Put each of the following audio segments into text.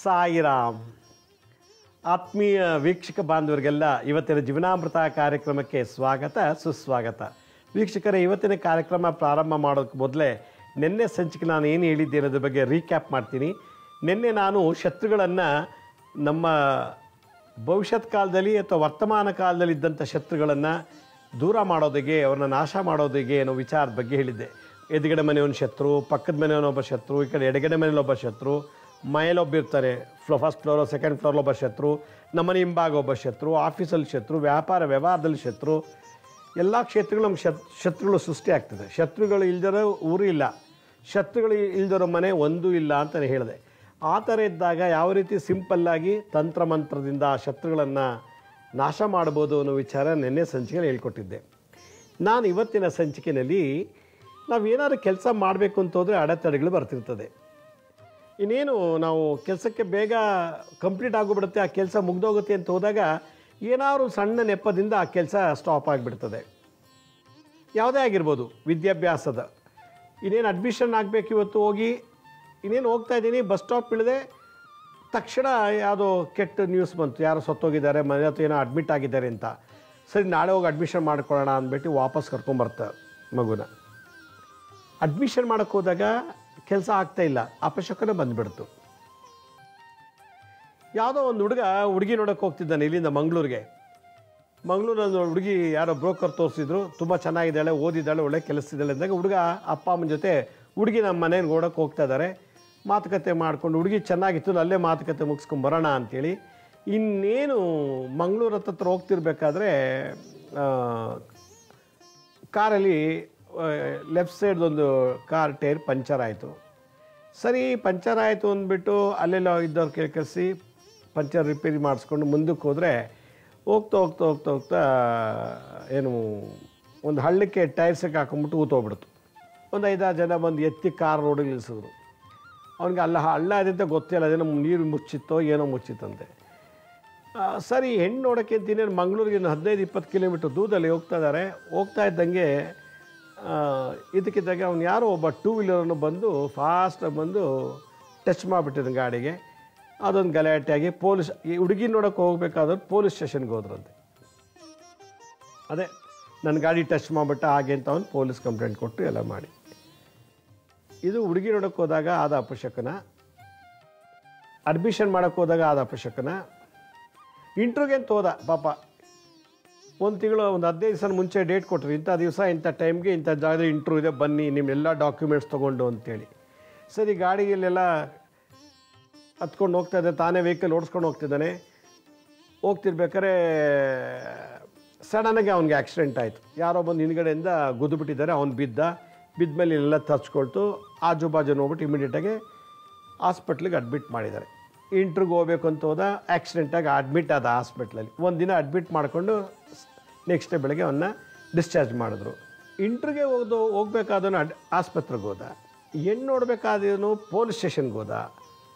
ಸಾಯಿರಾಮ್. ಆತ್ಮೀಯ ವೀಕ್ಷಕ ಬಾಂಧವರಿಗೆಲ್ಲ ಇವತ್ತಿನ ಜೀವನಾಮೃತ ಕಾರ್ಯಕ್ರಮಕ್ಕೆ ಸ್ವಾಗತ ಸುಸ್ವಾಗತ. ವೀಕ್ಷಕರೇ, ಇವತ್ತಿನ ಕಾರ್ಯಕ್ರಮ ಪ್ರಾರಂಭ ಮಾಡೋಕ್ಕೆ ಮೊದಲೇ ನಿನ್ನೆ ಸಂಚಿಕೆ ನಾನು ಏನು ಹೇಳಿದ್ದೆ ಅನ್ನೋದ್ರ ಬಗ್ಗೆ ರೀಕ್ಯಾಪ್ ಮಾಡ್ತೀನಿ. ನಿನ್ನೆ ನಾನು ಶತ್ರುಗಳನ್ನು ನಮ್ಮ ಭವಿಷ್ಯತ್ ಕಾಲದಲ್ಲಿ ಅಥವಾ ವರ್ತಮಾನ ಕಾಲದಲ್ಲಿ ಇದ್ದಂಥ ಶತ್ರುಗಳನ್ನು ದೂರ ಮಾಡೋದಿಗೆ, ಅವ್ರನ್ನ ನಾಶ ಮಾಡೋದಿಗೆ ಅನ್ನೋ ವಿಚಾರದ ಬಗ್ಗೆ ಹೇಳಿದ್ದೆ. ಎದುಗಡೆ ಮನೆಯವನ ಶತ್ರು, ಪಕ್ಕದ ಮನೆಯವನೊಬ್ಬ ಶತ್ರು, ಈ ಕಡೆ ಎಡಗಡೆ ಮನೆಯಲ್ಲೊಬ್ಬ ಶತ್ರು, ಮನೆಯಲ್ಲೊಬ್ಬ ಇರ್ತಾರೆ, ಫಸ್ಟ್ ಫ್ಲೋರು ಸೆಕೆಂಡ್ ಫ್ಲೋರ್ಲೊಬ್ಬ ಶತ್ರು, ನಮ್ಮನೆ ಹಿಂಭಾಗ ಒಬ್ಬ ಶತ್ರು, ಆಫೀಸಲ್ಲಿ ಶತ್ರು, ವ್ಯವಹಾರದಲ್ಲಿ ಶತ್ರು, ಎಲ್ಲ ಕ್ಷೇತ್ರಗಳು ನಮ್ಗೆ ಶತ್ರುಗಳು ಸೃಷ್ಟಿ ಆಗ್ತದೆ. ಶತ್ರುಗಳು ಇಲ್ದಿರೋ ಊರು ಇಲ್ಲ, ಶತ್ರುಗಳು ಇಲ್ದಿರೋ ಮನೆ ಒಂದೂ ಇಲ್ಲ ಅಂತಲೇ ಹೇಳಿದೆ. ಆ ಥರ ಇದ್ದಾಗ ಯಾವ ರೀತಿ ಸಿಂಪಲ್ಲಾಗಿ ತಂತ್ರಮಂತ್ರದಿಂದ ಆ ಶತ್ರುಗಳನ್ನು ನಾಶ ಮಾಡ್ಬೋದು ಅನ್ನೋ ವಿಚಾರ ನಿನ್ನೆ ಸಂಚಿಕೆಯಲ್ಲಿ ಹೇಳ್ಕೊಟ್ಟಿದ್ದೆ. ನಾನು ಇವತ್ತಿನ ಸಂಚಿಕೆಯಲ್ಲಿ ನಾವೇನಾದ್ರು ಕೆಲಸ ಮಾಡಬೇಕು ಅಂತ ಹೋದರೆ ಅಡೆತಡೆಗಳು ಬರ್ತಿರ್ತದೆ. ಇನ್ನೇನು ನಾವು ಕೆಲಸಕ್ಕೆ ಬೇಗ ಕಂಪ್ಲೀಟ್ ಆಗೋಗ್ಬಿಡುತ್ತೆ, ಆ ಕೆಲಸ ಮುಗ್ದೋಗುತ್ತೆ ಅಂತ ಹೋದಾಗ ಏನಾದ್ರು ಸಣ್ಣ ನೆಪದಿಂದ ಆ ಕೆಲಸ ಸ್ಟಾಪ್ ಆಗಿಬಿಡ್ತದೆ. ಯಾವುದೇ ಆಗಿರ್ಬೋದು, ವಿದ್ಯಾಭ್ಯಾಸದ ಇನ್ನೇನು ಅಡ್ಮಿಷನ್ ಆಗಬೇಕು, ಇವತ್ತು ಹೋಗಿ ಇನ್ನೇನು ಹೋಗ್ತಾ ಇದ್ದೀನಿ, ಬಸ್ ಸ್ಟಾಪ್ ಇಳಿದೆ, ತಕ್ಷಣ ಯಾವುದೋ ಕೆಟ್ಟ ನ್ಯೂಸ್ ಬಂತು, ಯಾರೋ ಸತ್ತೋಗಿದ್ದಾರೆ, ಮನೆ ಹತ್ರ ಏನೋ ಅಡ್ಮಿಟ್ ಆಗಿದ್ದಾರೆ ಅಂತ. ಸರಿ, ನಾಳೆ ಹೋಗಿ ಅಡ್ಮಿಷನ್ ಮಾಡ್ಕೊಳ್ಳೋಣ ಅಂದ್ಬಿಟ್ಟು ವಾಪಸ್ ಕರ್ಕೊಂಬರ್ತಾರೆ ಮಗುನ. ಅಡ್ಮಿಷನ್ ಮಾಡೋಕ್ಕೆ ಹೋದಾಗ ಕೆಲಸ ಆಗ್ತಾಯಿಲ್ಲ, ಅಪಶಕನ ಬಂದುಬಿಡ್ತು. ಯಾವುದೋ ಒಂದು ಹುಡುಗಿ ನೋಡೋಕ್ಕೆ ಹೋಗ್ತಿದ್ದಾನೆ ಇಲ್ಲಿಂದ ಮಂಗಳೂರಿಗೆ. ಮಂಗಳೂರಲ್ಲಿ ಹುಡುಗಿ ಯಾರೋ ಬ್ರೋಕರ್ ತೋರಿಸಿದ್ರು, ತುಂಬ ಚೆನ್ನಾಗಿದ್ದಾಳೆ, ಓದಿದ್ದಾಳೆ, ಒಳ್ಳೆ ಕೆಲಸದಿದ್ದಾಳೆ ಅಂದಾಗ ಹುಡುಗ ಅಪ್ಪ ಅಮ್ಮನ ಜೊತೆ ಹುಡುಗಿ ನಮ್ಮ ಮನೇಲಿ ನೋಡೋಕ್ಕೆ ಹೋಗ್ತಾ ಇದ್ದಾರೆ. ಮಾತುಕತೆ ಮಾಡಿಕೊಂಡು ಹುಡುಗಿ ಚೆನ್ನಾಗಿತ್ತು, ಅಲ್ಲೇ ಮಾತುಕತೆ ಮುಗಿಸ್ಕೊಂಡು ಬರೋಣ ಅಂಥೇಳಿ ಇನ್ನೇನು ಮಂಗಳೂರು ಹತ್ರ ಹೋಗ್ತಿರ್ಬೇಕಾದ್ರೆ ಕಾರಲ್ಲಿ ಲೆಫ್ಟ್ ಸೈಡ್ದೊಂದು ಕಾರ್ ಟೈರ್ ಪಂಚರ್ ಆಯಿತು. ಸರಿ, ಪಂಚರ್ ಆಯಿತು ಅಂದ್ಬಿಟ್ಟು ಅಲ್ಲೆಲ್ಲ ಇದ್ದವ್ರು ಕರೆಸಿ ಪಂಚರ್ ರಿಪೇರಿ ಮಾಡಿಸ್ಕೊಂಡು ಮುಂದಕ್ಕೆ ಹೋದರೆ ಹೋಗ್ತಾ ಏನು ಒಂದು ಹಳ್ಳಕ್ಕೆ ಟೈರ್ಸಕ್ಕೆ ಹಾಕೊಂಬಿಟ್ಟು ಊತೋಗ್ಬಿಡ್ತು. ಒಂದು 5-6 ಜನ ಬಂದು ಎತ್ತಿ ಕಾರ್ ರೋಡಿಗೆ ನಿಲ್ಲಿಸಿದ್ರು. ಅವ್ನಿಗೆ ಹಳ್ಳ ಅದಂತ ಗೊತ್ತಿಲ್ಲ, ಅದೇನೋ ನೀರು ಮುಚ್ಚಿತ್ತೋ ಏನೋ ಮುಚ್ಚಿತ್ತಂತೆ. ಸರಿ, ಹೆಣ್ಣು ನೋಡೋಕ್ಕೆ ಅಂತೀನಿ ಮಂಗಳೂರಿಗೆ 15-20 ಕಿಲೋಮೀಟ್ರ್ ದೂರದಲ್ಲಿ ಹೋಗ್ತಾ ಇದ್ದಂಗೆ ಇದಕ್ಕಿದ್ದಾಗ ಅವ್ನು ಯಾರೋ ಒಬ್ಬ 2 ವೀಲರನ್ನು ಬಂದು ಫಾಸ್ಟಾಗಿ ಬಂದು ಟಚ್ ಮಾಡಿಬಿಟ್ಟಿದ್ದಾನೆ ಗಾಡಿಗೆ. ಅದೊಂದು ಗಲಾಟೆಯಾಗಿ ಈ ಹುಡುಗಿ ನೋಡೋಕ್ಕೆ ಹೋಗ್ಬೇಕಾದ್ರೆ ಪೊಲೀಸ್ ಸ್ಟೇಷನ್ಗೆ ಹೋದ್ರಂತೆ. ಅದೇ ನನ್ನ ಗಾಡಿ ಟಚ್ ಮಾಡಿಬಿಟ್ಟ ಹಾಗೆ ಅಂತ ಅವ್ನು ಪೊಲೀಸ್ ಕಂಪ್ಲೇಂಟ್ ಕೊಟ್ಟು ಎಲ್ಲ ಮಾಡಿ. ಇದು ಹುಡುಗಿ ನೋಡೋಕ್ಕೆ ಹೋದಾಗ ಆದ ಅಪಶಕನ, ಅಡ್ಮಿಷನ್ ಮಾಡೋಕ್ಕೆ ಹೋದಾಗ ಆದ ಅಪಶಕನ. ಇಂಟ್ರ್ಯೂಗೆ ಅಂತ ಹೋದ ಪಾಪ, ಒಂದು ತಿಂಗಳು ಒಂದು 15 ದಿವಸ ಮುಂಚೆ ಡೇಟ್ ಕೊಟ್ಟರು, ಇಂಥ ದಿವಸ ಇಂಥ ಟೈಮ್ಗೆ ಇಂಥ ಜಾಗದಲ್ಲಿ ಇಂಟ್ರ್ಯೂ ಇದೆ, ಬನ್ನಿ ನಿಮ್ಮೆಲ್ಲ ಡಾಕ್ಯುಮೆಂಟ್ಸ್ ತೊಗೊಂಡು ಅಂತೇಳಿ. ಸರಿ, ಗಾಡಿಗೆಲ್ಲ ಹತ್ಕೊಂಡು ಹೋಗ್ತಾ ಇದ್ದೆ, ತಾನೇ ವೆಹಿಕಲ್ ಓಡಿಸ್ಕೊಂಡು ಹೋಗ್ತಿದ್ದಾನೆ. ಹೋಗ್ತಿರ್ಬೇಕಾದ್ರೆ ಸಡನ್ನಾಗಿ ಅವ್ನಿಗೆ ಆಕ್ಸಿಡೆಂಟ್ ಆಯಿತು. ಯಾರೋ ಬಂದು ಹಿಂದ್ಗಡೆಯಿಂದ ಗುದ್ದುಬಿಟ್ಟಿದ್ದಾರೆ, ಅವ್ನು ಬಿದ್ದ ಮೇಲೆ ಎಲ್ಲ ತರ್ಚ್ಕೊಳ್ತು. ಆಜು ಬಾಜು ನೋಡ್ಬಿಟ್ಟು ಇಮಿಡಿಯೇಟಾಗಿ ಹಾಸ್ಪಿಟ್ಲಿಗೆ ಅಡ್ಮಿಟ್ ಮಾಡಿದ್ದಾರೆ. ಇಂಟ್ರ್ಯೂಗೆ ಹೋಗ್ಬೇಕು ಅಂತ ಹೋದ, ಆಕ್ಸಿಡೆಂಟಾಗಿ ಅಡ್ಮಿಟ್ ಆದ ಹಾಸ್ಪಿಟ್ಲಲ್ಲಿ. ಒಂದು ದಿನ ಅಡ್ಮಿಟ್ ಮಾಡಿಕೊಂಡು ನೆಕ್ಸ್ಟ್ ಡೇ ಬೆಳಗ್ಗೆ ಅವನ್ನ ಡಿಸ್ಚಾರ್ಜ್ ಮಾಡಿದ್ರು. ಇಂಟ್ರ್ಯೂಗೆ ಹೋಗ್ಬೇಕಾದವನು ಆಸ್ಪತ್ರೆಗೆ ಹೋದ, ಹೆಣ್ಣು ನೋಡಬೇಕಾದವನು ಪೊಲೀಸ್ ಸ್ಟೇಷನ್ಗೆ ಹೋದ,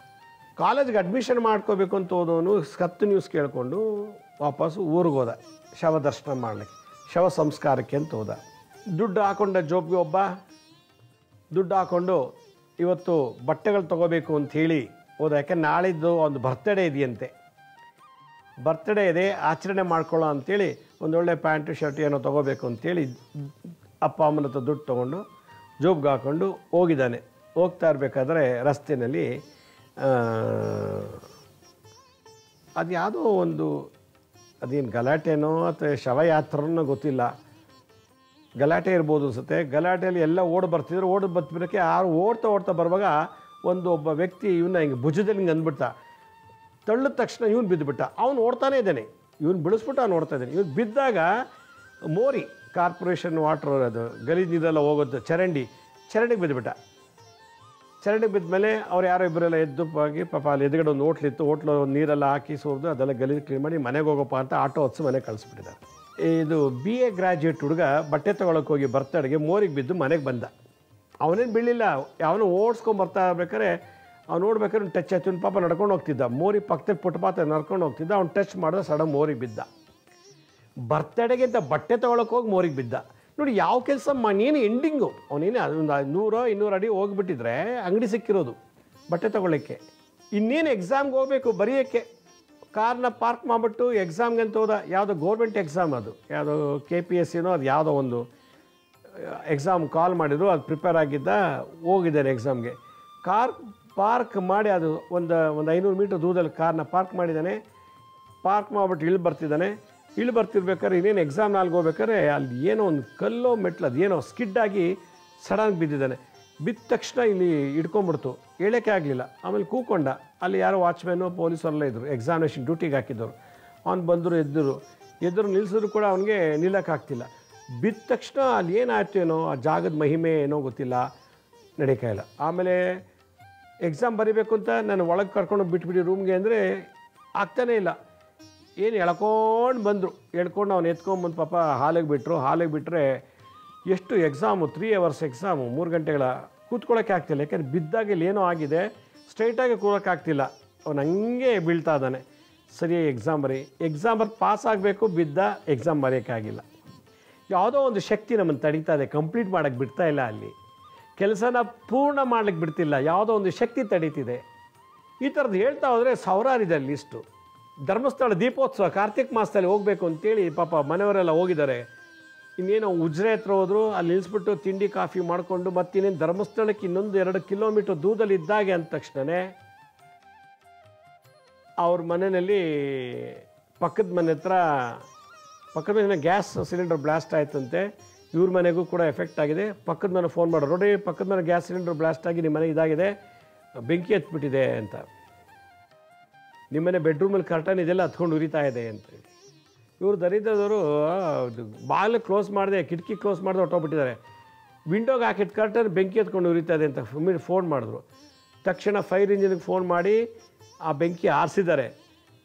ಕಾಲೇಜ್ಗೆ ಅಡ್ಮಿಷನ್ ಮಾಡ್ಕೋಬೇಕು ಅಂತ ಹೋದವನು ಸತ್ತು ನ್ಯೂಸ್ ಕೇಳಿಕೊಂಡು ವಾಪಸ್ಸು ಊರಿಗೆ ಹೋದ ಶವ ದರ್ಶನ ಮಾಡಲಿಕ್ಕೆ, ಶವ ಸಂಸ್ಕಾರಕ್ಕೆ ಅಂತ ಹೋದ. ದುಡ್ಡು ಹಾಕೊಂಡ ಜೋಬ್ಗೆ ಒಬ್ಬ ದುಡ್ಡು ಹಾಕ್ಕೊಂಡು ಇವತ್ತು ಬಟ್ಟೆಗಳು ತೊಗೋಬೇಕು ಅಂಥೇಳಿ ಹೋದ. ಯಾಕೆ ನಾಳಿದ್ದು ಒಂದು ಬರ್ತಡೇ ಇದೆಯಂತೆ, ಬರ್ತಡೇ ಇದೆ, ಆಚರಣೆ ಮಾಡ್ಕೊಳ್ಳೋ ಅಂಥೇಳಿ ಒಂದೊಳ್ಳೆ ಪ್ಯಾಂಟು ಶರ್ಟ್ ಏನೋ ತೊಗೋಬೇಕು ಅಂಥೇಳಿ ಅಪ್ಪ ಅಮ್ಮನ ಹತ್ರ ದುಡ್ಡು ತೊಗೊಂಡು ಜೋಬ್ಗೆ ಹಾಕ್ಕೊಂಡು ಹೋಗಿದ್ದಾನೆ. ಹೋಗ್ತಾ ಇರಬೇಕಾದ್ರೆ ರಸ್ತೆಯಲ್ಲಿ ಅದು ಯಾವುದೋ ಒಂದು, ಅದೇನು ಗಲಾಟೆನೋ ಅಥವಾ ಶವಯಾತ್ರನೋ ಗೊತ್ತಿಲ್ಲ, ಗಲಾಟೆ ಇರ್ಬೋದು ಅನ್ಸುತ್ತೆ. ಗಲಾಟೆಯಲ್ಲಿ ಎಲ್ಲ ಬರ್ತಿದ್ದಕ್ಕೆ ಯಾರು ಓಡ್ತಾ ಬರುವಾಗ ಒಬ್ಬ ವ್ಯಕ್ತಿ ಇವನ್ನ ಹಿಂಗೆ ಭುಜದಲ್ಲಿ ಹಿಂಗೆ ಅಂದ್ಬಿಡ್ತಾ, ತಳ್ಳಿದ ತಕ್ಷಣ ಇವನು ಬಿದ್ದುಬಿಟ್ಟ. ಅವನು ಓಡ್ತಾನೇ ಇದ್ದಾನೆ, ಇವನು ಬಿಡಿಸ್ಬಿಟ್ಟು ಅವ್ನು ಓಡ್ತಾ ಇದ್ದಾನೆ. ಇವನು ಬಿದ್ದಾಗ ಮೋರಿ ಕಾರ್ಪೊರೇಷನ್ ವಾಟ್ರ್, ಅದು ಗಲೀಜು ನೀರೆಲ್ಲ ಹೋಗೋದು ಚರಂಡಿಗೆ ಬಿದ್ದುಬಿಟ್ಟ. ಚರಂಡಿಗೆ ಬಿದ್ದ ಮೇಲೆ ಅವ್ರು ಯಾರೋ ಇಬ್ಬರೆಲ್ಲ ಎದ್ದು ಹೋಗಿ ಪಾಪ ಅಲ್ಲಿ ಎದುರುಗಡೆ ಒಂದು ಹೋಟ್ಲಿತ್ತು, ಹೋಟ್ಲು ನೀರೆಲ್ಲ ಹಾಕಿ ಸೋರ್ದು ಅದೆಲ್ಲ ಗಲೀಜು ಕ್ಲೀನ್ ಮಾಡಿ ಮನೆಗೆ ಹೋಗಪ್ಪ ಅಂತ ಆಟೋ ಹೊತ್ಸಿ ಮನೆಗೆ ಕಳಿಸ್ಬಿಟ್ಟಿದ್ದಾರೆ. ಇದು BA ಗ್ರ್ಯಾಜುಯೇಟ್ ಹುಡುಗ ಬಟ್ಟೆ ತೊಗೊಳಕ್ಕೆ ಹೋಗಿ ಬರ್ತಡೆಗೆ ಮೋರಿಗೆ ಬಿದ್ದು ಮನೆಗೆ ಬಂದ. ಅವನೇನು ಬೀಳಿಲ್ಲ, ಅವನು ಓಡಿಸ್ಕೊಂಬರ್ತಾ ಇರ್ಬೇಕಾದ್ರೆ ಅವ್ನು ನೋಡ್ಬೇಕಾದ್ರೆ ಟಚ್ ಆಯ್ತು. ಪಾಪ ನಡ್ಕೊಂಡು ಹೋಗ್ತಿದ್ದ, ಮೋರಿ ಪಕ್ಕದಲ್ಲಿ ಪುಟ್ಪಾತ ನಡ್ಕೊಂಡು ಹೋಗ್ತಿದ್ದ, ಅವ್ನು ಟಚ್ ಮಾಡಿದ್ರೆ ಸಡನ್ ಮೋರಿಗೆ ಬಿದ್ದ. ಬರ್ತಡೆಗೆ ಅಂತ ಬಟ್ಟೆ ತೊಗೊಳಕ್ಕೆ ಹೋಗಿ ಮೋರಿಗೆ ಬಿದ್ದ. ನೋಡಿ ಯಾವ ಕೆಲಸ ನೀನು ಎಂಡಿಂಗು. ಅವನೇನು ಒಂದು 100-200 ಅಡಿ ಹೋಗಿಬಿಟ್ಟಿದ್ರೆ ಅಂಗಡಿ ಸಿಕ್ಕಿರೋದು ಬಟ್ಟೆ ತೊಗೊಳ್ಳೋಕ್ಕೆ. ಇನ್ನೇನು ಎಕ್ಸಾಮ್ಗೆ ಹೋಗಬೇಕು ಬರೆಯೋಕ್ಕೆ. ಕಾರ್ನ ಪಾರ್ಕ್ ಮಾಡಿಬಿಟ್ಟು ಎಕ್ಸಾಮ್ಗೆ ಅಂತ ಹೋದ. ಯಾವುದೋ ಗೌರ್ಮೆಂಟ್ ಎಕ್ಸಾಮ್, ಅದು ಯಾವುದೋ KPSCನೋ ಅದು ಯಾವುದೋ ಒಂದು ಎಕ್ಸಾಮ್ ಕಾಲ್ ಮಾಡಿದ್ರು, ಅದು ಪ್ರಿಪೇರ್ ಆಗಿದ್ದ, ಹೋಗಿದ್ದಾನೆ ಎಕ್ಸಾಮ್ಗೆ. ಕಾರ್ ಪಾರ್ಕ್ ಮಾಡಿ ಅದು ಒಂದು 500 ಮೀಟ್ರ್ ದೂರದಲ್ಲಿ ಕಾರ್ನ ಪಾರ್ಕ್ ಮಾಡಿದ್ದಾನೆ. ಪಾರ್ಕ್ ಮಾಡಿಬಿಟ್ಟು ಇಳಿ ಬರ್ತಿರ್ಬೇಕಾದ್ರೆ ಇನ್ನೇನು ಎಕ್ಸಾಮ್ ನಾಲ್ಗೆ ಹೋಗ್ಬೇಕಾದ್ರೆ ಅಲ್ಲಿ ಏನೋ ಒಂದು ಕಲ್ಲೋ ಮೆಟ್ಲು ಅದು ಏನೋ ಸ್ಕಿಡ್ಡಾಗಿ ಸಡನ್ನಾಗಿ ಬಿದ್ದಿದ್ದಾನೆ. ಬಿದ್ದ ತಕ್ಷಣ ಇಲ್ಲಿ ಹಿಡ್ಕೊಂಬಿಡ್ತು, ಹೇಳೋಕ್ಕೆ ಆಗಲಿಲ್ಲ. ಆಮೇಲೆ ಕೂಕೊಂಡ. ಅಲ್ಲಿ ಯಾರೋ ವಾಚ್ಮ್ಯಾನು ಪೊಲೀಸರೆಲ್ಲ ಇದ್ದರು, ಎಕ್ಸಾಮಿನೇಷನ್ ಡ್ಯೂಟಿಗೆ ಹಾಕಿದ್ದವರು. ಅವ್ನು ಬಂದರು, ಎದ್ದರು ನಿಲ್ಲಿಸಿದ್ರು ಕೂಡ ಅವನಿಗೆ ನಿಲ್ಲಕ್ಕಾಗ್ತಿಲ್ಲ. ಬಿದ್ದ ತಕ್ಷಣ ಅಲ್ಲಿ ಏನಾಯ್ತು ಏನೋ, ಆ ಜಾಗದ ಮಹಿಮೆ ಏನೋ ಗೊತ್ತಿಲ್ಲ, ನಡೆಯೋಕ್ಕಾಗಿಲ್ಲ. ಆಮೇಲೆ ಎಕ್ಸಾಮ್ ಬರೀಬೇಕು ಅಂತ ನಾನು ಒಳಗೆ ಕರ್ಕೊಂಡು ಬಿಟ್ಬಿಡಿ ರೂಮ್ಗೆ ಅಂದರೆ ಆಗ್ತಾನೇ ಇಲ್ಲ. ಏನು ಎಳ್ಕೊಂಡು ಬಂದರು, ಎಳ್ಕೊಂಡು ಅವ್ನು ಎತ್ಕೊಂಡ್ಬಂದು ಪಾಪ ಹಾಲಿಗೆ ಬಿಟ್ಟರೆ ಎಷ್ಟು ಎಕ್ಸಾಮು, 3 hours ಎಕ್ಸಾಮು, 3 ಗಂಟೆಗಳ ಕೂತ್ಕೊಳ್ಳೋಕ್ಕೆ ಆಗ್ತಿಲ್ಲ. ಯಾಕೆಂದರೆ ಬಿದ್ದಾಗ ಇಲ್ಲಿ ಏನೋ ಆಗಿದೆ, ಸ್ಟ್ರೈಟಾಗಿ ಕೂರೋಕ್ಕಾಗ್ತಿಲ್ಲ. ಅವನು ಹಂಗೆ ಬೀಳ್ತಾ ಇದ್ದಾನೆ. ಸರಿಯಾಗಿ ಎಕ್ಸಾಮ್ ಬರ್ ಪಾಸ್ ಆಗಬೇಕು, ಬಿದ್ದ, ಎಕ್ಸಾಮ್ ಬರೆಯೋಕ್ಕಾಗಿಲ್ಲ. ಯಾವುದೋ ಒಂದು ಶಕ್ತಿ ನಮ್ಮನ್ನು ತಡೀತಾ ಇದೆ, ಕಂಪ್ಲೀಟ್ ಮಾಡೋಕ್ಕೆ ಬಿಡ್ತಾ ಇಲ್ಲ. ಅಲ್ಲಿ ಕೆಲಸನ ಪೂರ್ಣ ಮಾಡ್ಲಿಕ್ಕೆ ಬಿಡ್ತಿಲ್ಲ, ಯಾವುದೋ ಒಂದು ಶಕ್ತಿ ತಡೀತಿದೆ. ಈ ಥರದ್ದು ಹೇಳ್ತಾ ಹೋದರೆ ಸಾವಿರಾರಿದೆ ಲಿಸ್ಟು. ಧರ್ಮಸ್ಥಳ ದೀಪೋತ್ಸವ ಕಾರ್ತಿಕ್ ಮಾಸದಲ್ಲಿ ಹೋಗಬೇಕು ಅಂತೇಳಿ ಪಾಪ ಮನೆಯವರೆಲ್ಲ ಹೋಗಿದ್ದಾರೆ. ಇನ್ನೇನು ಉಜ್ರೆ ಹತ್ರ ಹೋದರು, ಅಲ್ಲಿ ನಿಲ್ಲಿಸ್ಬಿಟ್ಟು ತಿಂಡಿ ಕಾಫಿ ಮಾಡಿಕೊಂಡು ಮತ್ತಿನ್ನೇನು ಧರ್ಮಸ್ಥಳಕ್ಕೆ ಇನ್ನೊಂದು 2 ಕಿಲೋಮೀಟ್ರ್ ದೂರದಲ್ಲಿ ಇದ್ದಾಗೆ ಅಂದ ತಕ್ಷಣವೇ ಅವ್ರ ಮನೆಯಲ್ಲಿ ಪಕ್ಕದ ಮನೆ ಗ್ಯಾಸ್ ಸಿಲಿಂಡರ್ ಬ್ಲಾಸ್ಟ್ ಆಯ್ತಂತೆ. ಇವ್ರ ಮನೆಗೂ ಕೂಡ ಎಫೆಕ್ಟ್ ಆಗಿದೆ. ಪಕ್ಕದ ಮನೆ ಫೋನ್ ಮಾಡೋರು, ನೋಡಿ ಪಕ್ಕದ ಮನೆ ಗ್ಯಾಸ್ ಸಿಲಿಂಡರ್ ಬ್ಲಾಸ್ಟ್ ಆಗಿ ನಿಮ್ಮ ಮನೆ ಇದಾಗಿದೆ, ಬೆಂಕಿ ಹತ್ಬಿಟ್ಟಿದೆ ಅಂತ. ನಿಮ್ಮನೆ ಬೆಡ್ರೂಮಲ್ಲಿ ಕರ್ಟನ್ ಇದೆಲ್ಲ ಹತ್ಕೊಂಡು ಉರಿತಾ ಇದೆ ಅಂತೇಳಿ. ಇವರು ದರಿದ್ರದವರು ಬಾಗಿಲು ಕ್ಲೋಸ್ ಮಾಡಿದೆ, ಕಿಟಕಿ ಕ್ಲೋಸ್ ಮಾಡಿದೆ, ಹೊಟ್ಟೋಗ್ಬಿಟ್ಟಿದ್ದಾರೆ. ವಿಂಡೋಗೆ ಹಾಕಿದ ಕರ್ಟನ್ ಬೆಂಕಿ ಹತ್ಕೊಂಡು ಉರಿತಾ ಇದೆ ಅಂತ ಫೋನ್ ಮಾಡಿದ್ರು. ತಕ್ಷಣ ಫೈರ್ ಇಂಜಿನ್ಗೆ ಫೋನ್ ಮಾಡಿ ಆ ಬೆಂಕಿ ಆರಿಸಿದ್ದಾರೆ.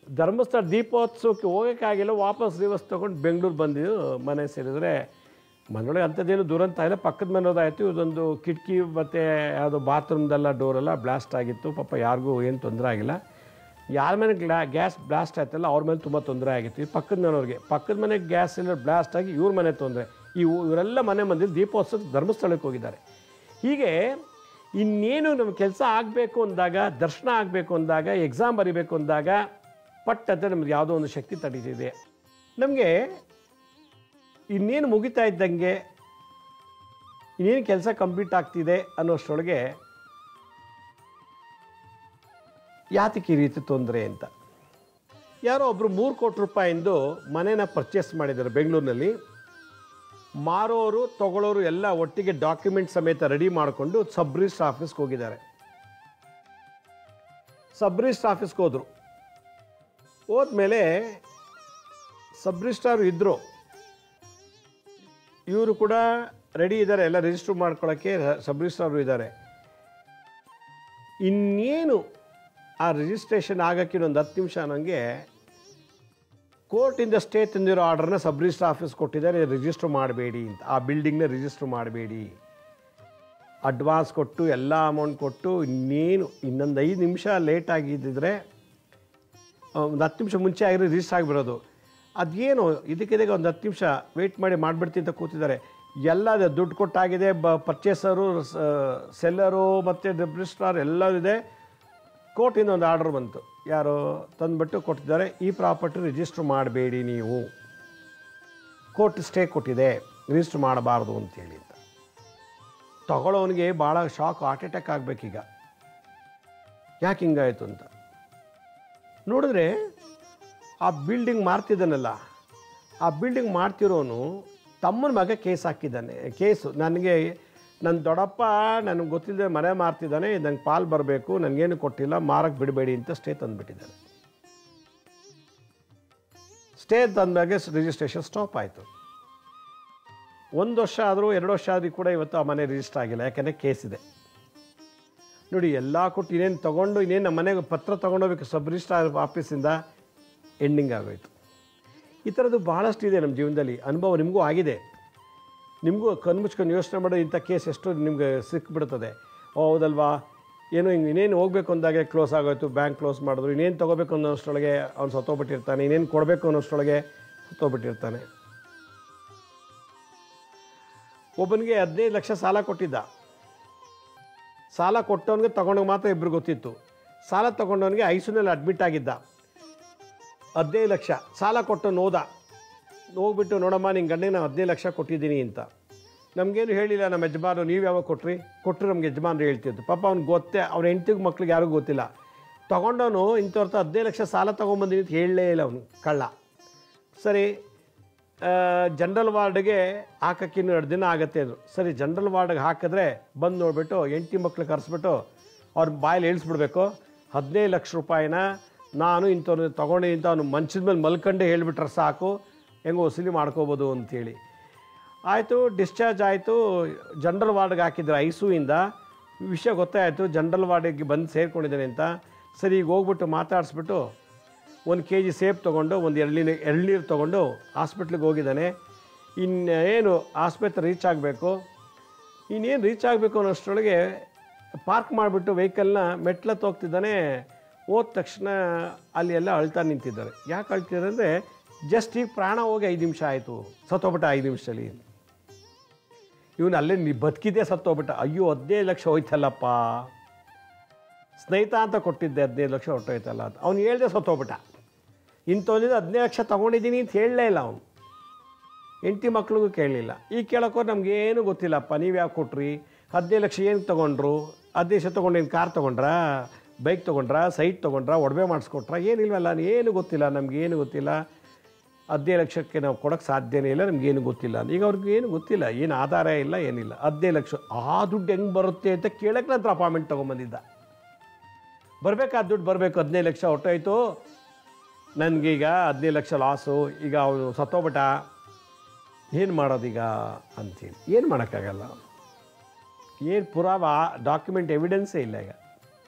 ಧರ್ಮಸ್ಥಳ ದೀಪೋತ್ಸವಕ್ಕೆ ಹೋಗೋಕ್ಕಾಗಿಲ್ಲ, ವಾಪಸ್ ರಿವರ್ಸ್ ತೊಗೊಂಡು ಬೆಂಗಳೂರು ಬಂದು ಮನೆ ಸೇರಿದರೆ ಮನೆಯೊಳಗೆ ಅಂಥದ್ದೇನು ದುರಂತ ಇಲ್ಲ. ಪಕ್ಕದ ಮನೆಯದಾಯಿತು. ಇದೊಂದು ಕಿಟಕಿ ಮತ್ತು ಯಾವುದೋ ಬಾತ್ರೂಮ್ದೆಲ್ಲ ಡೋರೆಲ್ಲ ಬ್ಲಾಸ್ಟ್ ಆಗಿತ್ತು. ಪಾಪ ಯಾರಿಗೂ ಏನು ತೊಂದರೆ ಆಗಿಲ್ಲ. ಯಾರ ಮನೆ ಗ್ಯಾಸ್ ಬ್ಲಾಸ್ಟ್ ಆಯ್ತಲ್ಲ ಅವ್ರ ಮೇಲೆ ತುಂಬ ತೊಂದರೆ ಆಗಿತ್ತು. ಈ ಪಕ್ಕದ ಮನೆಗೆ ಗ್ಯಾಸ್ ಸಿಲಿಂಡರ್ ಬ್ಲಾಸ್ಟ್ ಆಗಿ ಇವ್ರ ಮನೆ ತೊಂದರೆ. ಇವರೆಲ್ಲ ಮನೆ ಮಂದಿಲಿ ದೀಪೋತ್ಸವಕ್ಕೆ ಧರ್ಮಸ್ಥಳಕ್ಕೆ ಹೋಗಿದ್ದಾರೆ. ಹೀಗೆ ಇನ್ನೇನು ನಮ್ಮ ಕೆಲಸ ಆಗಬೇಕು ಅಂದಾಗ, ದರ್ಶನ ಆಗಬೇಕು ಅಂದಾಗ, ಎಕ್ಸಾಮ್ ಬರೀಬೇಕು ಅಂದಾಗ ಪಟ್ಟಂತೆ ನಮ್ಗೆ ಯಾವುದೋ ಒಂದು ಶಕ್ತಿ ತಡೀತಿದೆ. ನಮಗೆ ಇನ್ನೇನು ಮುಗಿತಾ ಇದ್ದಂಗೆ, ಇನ್ನೇನು ಕೆಲಸ ಕಂಪ್ಲೀಟ್ ಆಗ್ತಿದೆ ಅನ್ನೋಷ್ಟರೊಳಗೆ ಯಾತಕ್ಕೆ ಈ ರೀತಿ ತೊಂದರೆ ಅಂತ. ಯಾರೋ ಒಬ್ಬರು 3 ಕೋಟಿ ರೂಪಾಯಿಂದು ಮನೇನ ಪರ್ಚೇಸ್ ಮಾಡಿದ್ದಾರೆ ಬೆಂಗಳೂರಿನಲ್ಲಿ. ಮಾರೋರು ತಗೊಳ್ಳೋರು ಎಲ್ಲ ಒಟ್ಟಿಗೆ ಡಾಕ್ಯುಮೆಂಟ್ ಸಮೇತ ರೆಡಿ ಮಾಡಿಕೊಂಡು ಸಬ್ ರಿಜಿಸ್ಟ್ರ್ ಆಫೀಸ್ಗೆ ಹೋಗಿದ್ದಾರೆ. ಸಬ್ ರಿಜಿಸ್ಟ್ರ್ ಆಫೀಸ್ಗೆ ಹೋದ್ಮೇಲೆ ಸಬ್ ರಿಜಿಸ್ಟ್ರಾರು ಇದ್ದರು, ಇವರು ಕೂಡ ರೆಡಿ ಇದ್ದಾರೆ, ಎಲ್ಲ ರಿಜಿಸ್ಟ್ರ್ ಮಾಡ್ಕೊಳ್ಳೋಕ್ಕೆ ಸಬ್ ರಿಜಿಸ್ಟ್ರಾರು ಇದ್ದಾರೆ. ಇನ್ನೇನು ಆ ರಿಜಿಸ್ಟ್ರೇಷನ್ ಆಗೋಕ್ಕೆ ಇನ್ನೊಂದು 10 ನಿಮಿಷ ನನಗೆ ಕೋರ್ಟಿಂದ ಸ್ಟೇ ತಂದಿರೋ ಆರ್ಡ್ರನ್ನ ಸಬ್ ರಿಜಿಸ್ಟ್ರ್ ಆಫೀಸ್ ಕೊಟ್ಟಿದ್ದಾರೆ, ರಿಜಿಸ್ಟ್ರ್ ಮಾಡಬೇಡಿ ಅಂತ. ಆ ಬಿಲ್ಡಿಂಗ್ನ ರಿಜಿಸ್ಟ್ರ್ ಮಾಡಬೇಡಿ, ಅಡ್ವಾನ್ಸ್ ಕೊಟ್ಟು ಎಲ್ಲ ಅಮೌಂಟ್ ಕೊಟ್ಟು ಇನ್ನೊಂದು 5 ನಿಮಿಷ ಲೇಟ್ ಆಗಿದ್ದಿದ್ರೆ, ಒಂದು 10 ನಿಮಿಷ ಮುಂಚೆ ಆಗಿರೋ ರಿಜಿಸ್ಟ್ರ್ ಆಗಿಬಿಡೋದು. ಅದೇನು ಇದಕ್ಕಿದಾಗ ಒಂದು 10 ನಿಮಿಷ ವೆಯ್ಟ್ ಮಾಡ್ಬಿಡ್ತೀನಿ ಅಂತ ಕೂತಿದ್ದಾರೆ. ಎಲ್ಲ ದುಡ್ಡು ಕೊಟ್ಟಾಗಿದೆ, ಪರ್ಚೇಸರು, ಸೆಲ್ಲರು ಮತ್ತು ರಿಜಿಸ್ಟ್ರಾರ್ ಎಲ್ಲರೂ ಇದೆ. ಕೋರ್ಟಿಂದ ಒಂದು ಆರ್ಡರ್ ಬಂತು, ಯಾರೋ ತಂದುಬಿಟ್ಟು ಕೊಟ್ಟಿದ್ದಾರೆ, ಈ ಪ್ರಾಪರ್ಟಿ ರಿಜಿಸ್ಟ್ರ್ ಮಾಡಬೇಡಿ, ನೀವು ಕೋರ್ಟ್ ಸ್ಟೇ ಕೊಟ್ಟಿದೆ, ರಿಜಿಸ್ಟ್ರ್ ಮಾಡಬಾರ್ದು ಅಂತೇಳಿ ಅಂತ. ತಗೊಳ್ಳೋನಿಗೆ ಭಾಳ ಶಾಕ್, ಹಾರ್ಟ್ ಅಟ್ಯಾಕ್ ಆಗಬೇಕೀಗ. ಯಾಕೆ ಹಿಂಗಾಯಿತು ಅಂತ ನೋಡಿದ್ರೆ, ಆ ಬಿಲ್ಡಿಂಗ್ ಮಾರ್ತಿದ್ದಾನಲ್ಲ, ಆ ಬಿಲ್ಡಿಂಗ್ ಮಾಡ್ತಿರೋನು ತಮ್ಮನ ಮಗ ಕೇಸ್ ಹಾಕಿದ್ದಾನೆ. ನನ್ನ ದೊಡ್ಡಪ್ಪ ನನಗೆ ಗೊತ್ತಿಲ್ಲದೆ ಮನೆ ಮಾರ್ತಿದ್ದಾನೆ, ನಂಗೆ ಪಾಲು ಬರಬೇಕು, ನನಗೇನು ಕೊಟ್ಟಿಲ್ಲ, ಮಾರಕ್ಕೆ ಬಿಡಬೇಡಿ ಅಂತ ಸ್ಟೇ ತಂದುಬಿಟ್ಟಿದ್ದಾನೆ. ಸ್ಟೇ ತಂದಾಗೆ ರಿಜಿಸ್ಟ್ರೇಷನ್ ಸ್ಟಾಪ್ ಆಯಿತು. 1 ವರ್ಷ ಆದರೂ 2 ವರ್ಷ ಆದರೂ ಕೂಡ ಇವತ್ತು ಆ ಮನೆ ರಿಜಿಸ್ಟರ್ ಆಗಿಲ್ಲ, ಯಾಕೆಂದರೆ ಕೇಸ್ ಇದೆ. ನೋಡಿ, ಎಲ್ಲ ಕೊಟ್ಟು ಇನ್ನೇನು ನಮ್ಮ ಮನೆಗೆ ಪತ್ರ ತೊಗೊಂಡೋಗ್ಬೇಕು ಸಬ್ ರಿಜಿಸ್ಟ್ರಾರ್ ಆಫೀಸಿಂದ, ಎಂಡಿಂಗ್ ಆಗೋಯ್ತು. ಈ ಥರದ್ದು ಭಾಳಷ್ಟು ಇದೆ ನಮ್ಮ ಜೀವನದಲ್ಲಿ. ಅನುಭವ ನಿಮಗೂ ಆಗಿದೆ. ನಿಮಗೂ ಕಣ್ಮುಚ್ಕೊಂಡು ಯೋಚನೆ ಮಾಡೋ ಇಂಥ ಕೇಸ್ ಎಷ್ಟು ನಿಮ್ಗೆ ಸಿಕ್ಬಿಡ್ತದೆ. ಹೌದಲ್ವಾ, ಏನೋ ಇನ್ನೇನು ಹೋಗಬೇಕು ಅಂದಾಗೆ ಕ್ಲೋಸ್ ಆಗೋಯ್ತು, ಬ್ಯಾಂಕ್ ಕ್ಲೋಸ್ ಮಾಡಿದ್ರು, ಇನ್ನೇನು ತೊಗೋಬೇಕು ಅನ್ನೋಷ್ಟರೊಳಗೆ ಅವ್ನು ಸತ್ತೋಗ್ಬಿಟ್ಟಿರ್ತಾನೆ, ಇನ್ನೇನು ಕೊಡಬೇಕು ಅನ್ನೋಷ್ಟರೊಳಗೆ ಸತ್ತೋಗ್ಬಿಟ್ಟಿರ್ತಾನೆ. ಒಬ್ಬನಿಗೆ 15 ಲಕ್ಷ ಸಾಲ ಕೊಟ್ಟಿದ್ದ. ಸಾಲ ಕೊಟ್ಟವನಿಗೆ ತೊಗೊಂಡೋಗಿ ಮಾತ್ರ ಇಬ್ಬರು ಗೊತ್ತಿತ್ತು. ಸಾಲ ತೊಗೊಂಡವನಿಗೆ ಐಸಿಯುನಲ್ಲಿ ಅಡ್ಮಿಟ್ ಆಗಿದ್ದ. 15 ಲಕ್ಷ ಸಾಲ ಕೊಟ್ಟು ಹೋಗ್ಬಿಟ್ಟು ನೋಡಮ್ಮ ನಿನ್ನ ಗಂಡಿಗೆ ನಾನು 15 ಲಕ್ಷ ಕೊಟ್ಟಿದ್ದೀನಿ ಅಂತ. ನಮಗೇನು ಹೇಳಿಲ್ಲ ನಮ್ಮ ಯಜಮಾನರು, ನೀವು ಯಾವಾಗ ಕೊಟ್ಟರು ನಮ್ಗೆ ಯಜಮಾನರು ಹೇಳ್ತಿದ್ದು. ಪಾಪ ಅವ್ನಿಗೆ ಗೊತ್ತೇ, ಅವ್ನ ಹೆಂಡ್ತಿಗೆ ಮಕ್ಳಿಗೆ ಯಾರಿಗೂ ಗೊತ್ತಿಲ್ಲ. ತೊಗೊಂಡವನು ಇಂಥವ್ರ 15 ಲಕ್ಷ ಸಾಲ ತೊಗೊಂಬಂದಿನಿ ಅಂತ ಹೇಳಲೇ ಇಲ್ಲ ಅವನು, ಕಳ್ಳ. ಸರಿ, ಜನ್ರಲ್ ವಾರ್ಡ್ಗೆ ಹಾಕೋಕ್ಕೆ ಇನ್ನೂ 2 ದಿನ ಆಗುತ್ತೆ ಅಂದರು. ಸರಿ, ಜನ್ರಲ್ ವಾರ್ಡ್ಗೆ ಹಾಕಿದ್ರೆ ಬಂದು ನೋಡಿಬಿಟ್ಟು ಹೆಂಡ್ತಿ ಮಕ್ಳು ಕರೆಸ್ಬಿಟ್ಟು ಅವ್ರ ಬಾಯಲ್ಲಿ ಹೇಳಿಸ್ಬಿಡ್ಬೇಕು, 15 ಲಕ್ಷ ರೂಪಾಯಿನ ನಾನು ಇಂಥವ್ರನ್ನ ತೊಗೊಂಡು ಇಂಥ ಅವ್ನು ಮಂಚದ ಮೇಲೆ ಮಲ್ಕೊಂಡೇ ಹೇಳಿಬಿಟ್ರೆ ಸಾಕು, ಹೆಂಗೆ ವಸೂಲಿ ಮಾಡ್ಕೋಬೋದು ಅಂಥೇಳಿ. ಆಯಿತು, ಡಿಸ್ಚಾರ್ಜ್ ಆಯಿತು. ಜನ್ರಲ್ ವಾರ್ಡ್ಗೆ ಹಾಕಿದ್ರು ಐಸಿಯುಯಿಂದ. ವಿಷಯ ಗೊತ್ತಾಯಿತು, ಜನ್ರಲ್ ವಾರ್ಡಿಗೆ ಬಂದು ಸೇರಿಕೊಂಡಿದ್ದಾನೆ ಅಂತ. ಸರಿ, ಈಗ ಹೋಗ್ಬಿಟ್ಟು ಮಾತಾಡಿಸ್ಬಿಟ್ಟು 1 kg ಸೇಬ್ ತೊಗೊಂಡು ಒಂದು ಎಳ್ನೀರು ತೊಗೊಂಡು ಹಾಸ್ಪಿಟ್ಲಿಗೆ ಹೋಗಿದ್ದಾನೆ. ಇನ್ನೇನು ಆಸ್ಪತ್ರೆ ರೀಚ್ ಆಗಬೇಕು. ಇನ್ನೇನು ರೀಚ್ ಆಗಬೇಕು ಅನ್ನೋಷ್ಟರೊಳಗೆ ಪಾರ್ಕ್ ಮಾಡಿಬಿಟ್ಟು ವೆಹಿಕಲ್ನ ಮೆಟ್ಲತ್ತು ಹೋಗ್ತಿದ್ದಾನೆ. ಹೋದ ತಕ್ಷಣ ಅಲ್ಲಿ ಎಲ್ಲ ಅಳ್ತಾ ನಿಂತಿದ್ದಾರೆ. ಯಾಕೆ ಅಳ್ತಿದ್ದಾರೆ ಅಂದರೆ, ಜಸ್ಟ್ ಈಗ ಪ್ರಾಣ ಹೋಗಿ 5 ನಿಮಿಷ ಆಯಿತು, ಸತ್ತೋಗ್ಬಿಟ್ಟ 5 ನಿಮಿಷದಲ್ಲಿ. ಇವನು ಅಲ್ಲೇ ಬದುಕಿದ್ದೆ ಸತ್ತೋಗ್ಬಿಟ್ಟ. ಅಯ್ಯೋ 15 ಲಕ್ಷ ಹೋಯ್ತಲ್ಲಪ್ಪ, ಸ್ನೇಹಿತ ಅಂತ ಕೊಟ್ಟಿದ್ದೆ 15 ಲಕ್ಷ ಹೊಟ್ಟೋಯ್ತಲ್ಲ ಅಂತ ಅವ್ನು ಹೇಳ್ದೆ ಸತ್ತೋಗ್ಬಿಟ್ಟ. ಇಂಥವನಿಂದ 15 ಲಕ್ಷ ತೊಗೊಂಡಿದ್ದೀನಿ ಅಂತ ಹೇಳಲೇ ಇಲ್ಲ ಅವನು. ಹೆಂಡತಿ ಮಕ್ಳಿಗೂ ಕೇಳಲಿಲ್ಲ. ಈಗ ಕೇಳೋಕ್ಕೋ ನಮಗೇನು ಗೊತ್ತಿಲ್ಲಪ್ಪ, ನೀವು ಯಾಕೆ ಕೊಟ್ರಿ, 15 ಲಕ್ಷ ಏನು ತೊಗೊಂಡ್ರು, 15 ಲಕ್ಷ ತೊಗೊಂಡೇನು ಕಾರ್ ತೊಗೊಂಡ್ರಾ, ಬೈಕ್ ತೊಗೊಂಡ್ರಾ, ಸೈಟ್ ತೊಗೊಂಡ್ರಾ, ಒಡವೆ ಮಾಡಿಸ್ಕೊಟ್ರಾ, ಏನಿಲ್ವಲ್ಲ, ಏನು ಗೊತ್ತಿಲ್ಲ, ನಮಗೇನು ಗೊತ್ತಿಲ್ಲ, 15 ಲಕ್ಷಕ್ಕೆ ನಾವು ಕೊಡೋಕ್ಕೆ ಸಾಧ್ಯನೇ ಇಲ್ಲ, ನಮಗೇನು ಗೊತ್ತಿಲ್ಲ. ಈಗ ಅವ್ರಿಗೆ ಏನು ಗೊತ್ತಿಲ್ಲ, ಏನು ಆಧಾರ ಇಲ್ಲ, ಏನಿಲ್ಲ. 15 ಲಕ್ಷ ಆ ದುಡ್ಡು ಹೆಂಗೆ ಬರುತ್ತೆ ಅಂತ ಕೇಳೋಕ್ಕೆ ನಂತರ ಅಪಾಯಿಂಟ್ಮೆಂಟ್ ತೊಗೊಂಬಂದಿದ್ದ. ಬರಬೇಕಾದ ದುಡ್ಡು ಬರಬೇಕು, 15 ಲಕ್ಷ ಹೊಟ್ಟೋಯ್ತು ನನಗೀಗ, 15 ಲಕ್ಷ ಲಾಸು, ಈಗ ಅವನು ಸತ್ತೋಗ್ಬಿಟ್ಟ, ಏನು ಮಾಡೋದೀಗ ಅಂತೀನಿ. ಏನು ಮಾಡೋಕ್ಕಾಗಲ್ಲ, ಏನು ಪುರಾವ ಡಾಕ್ಯುಮೆಂಟ್ ಎವಿಡೆನ್ಸೇ ಇಲ್ಲ ಈಗ.